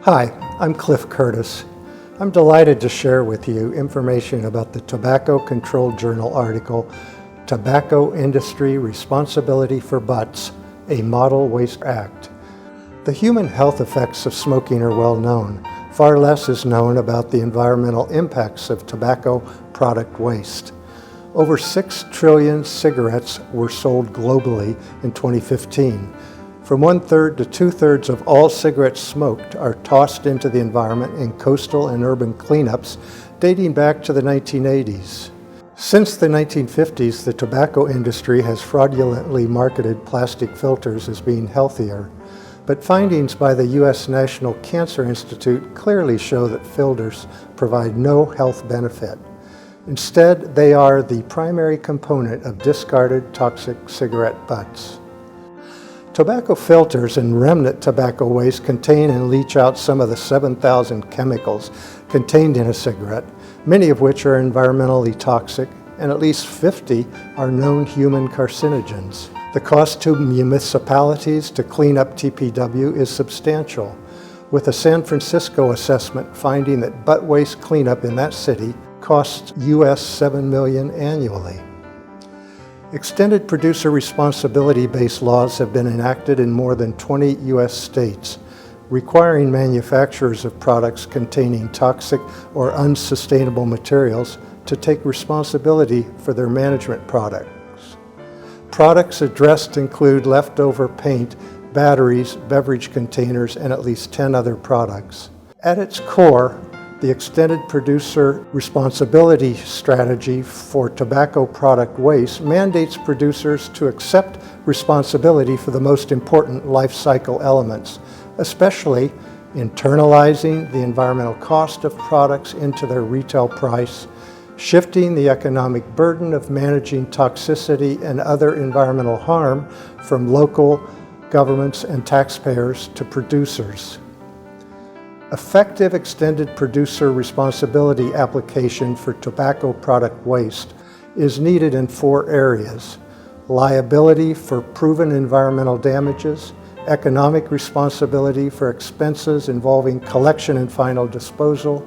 Hi, I'm Cliff Curtis. I'm delighted to share with you information about the Tobacco Control Journal article, Tobacco Industry Responsibility for Butts, a Model Waste Act. The human health effects of smoking are well known. Far less is known about the environmental impacts of tobacco product waste. Over 6 trillion cigarettes were sold globally in 2015. From 1/3 to 2/3 of all cigarettes smoked are tossed into the environment in coastal and urban cleanups dating back to the 1980s. Since the 1950s, the tobacco industry has fraudulently marketed plastic filters as being healthier, but findings by the U.S. National Cancer Institute clearly show that filters provide no health benefit. Instead, they are the primary component of discarded toxic cigarette butts. Tobacco filters and remnant tobacco waste contain and leach out some of the 7,000 chemicals contained in a cigarette, many of which are environmentally toxic, and at least 50 are known human carcinogens. The cost to municipalities to clean up TPW is substantial, with a San Francisco assessment finding that butt waste cleanup in that city costs US $7 million annually. Extended producer responsibility-based laws have been enacted in more than 20 U.S. states, requiring manufacturers of products containing toxic or unsustainable materials to take responsibility for their management products. Products addressed include leftover paint, batteries, beverage containers, and at least 10 other products. At its core, the extended producer responsibility strategy for tobacco product waste mandates producers to accept responsibility for the most important life cycle elements, especially internalizing the environmental cost of products into their retail price, shifting the economic burden of managing toxicity and other environmental harm from local governments and taxpayers to producers. Effective extended producer responsibility application for tobacco product waste is needed in 4 areas: liability for proven environmental damages, economic responsibility for expenses involving collection and final disposal,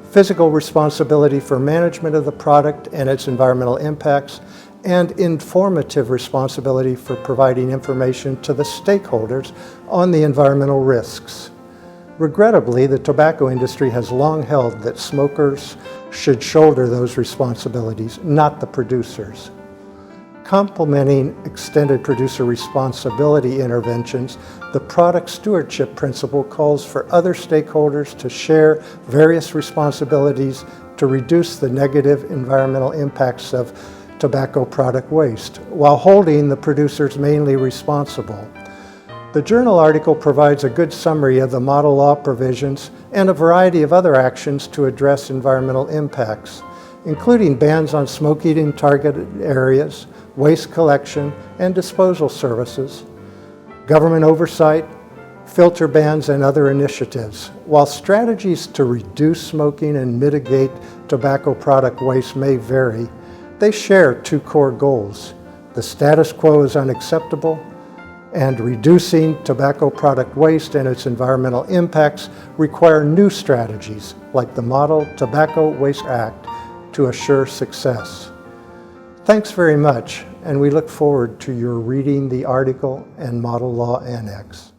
physical responsibility for management of the product and its environmental impacts, and informative responsibility for providing information to the stakeholders on the environmental risks. Regrettably, the tobacco industry has long held that smokers should shoulder those responsibilities, not the producers. Complementing extended producer responsibility interventions, the product stewardship principle calls for other stakeholders to share various responsibilities to reduce the negative environmental impacts of tobacco product waste, while holding the producers mainly responsible. The journal article provides a good summary of the model law provisions and a variety of other actions to address environmental impacts, including bans on smoking in targeted areas, waste collection and disposal services, government oversight, filter bans, and other initiatives. While strategies to reduce smoking and mitigate tobacco product waste may vary, they share 2 core goals. The status quo is unacceptable, and reducing tobacco product waste and its environmental impacts require new strategies like the Model Tobacco Waste Act to assure success. Thanks very much, and we look forward to your reading the article and Model Law Annex.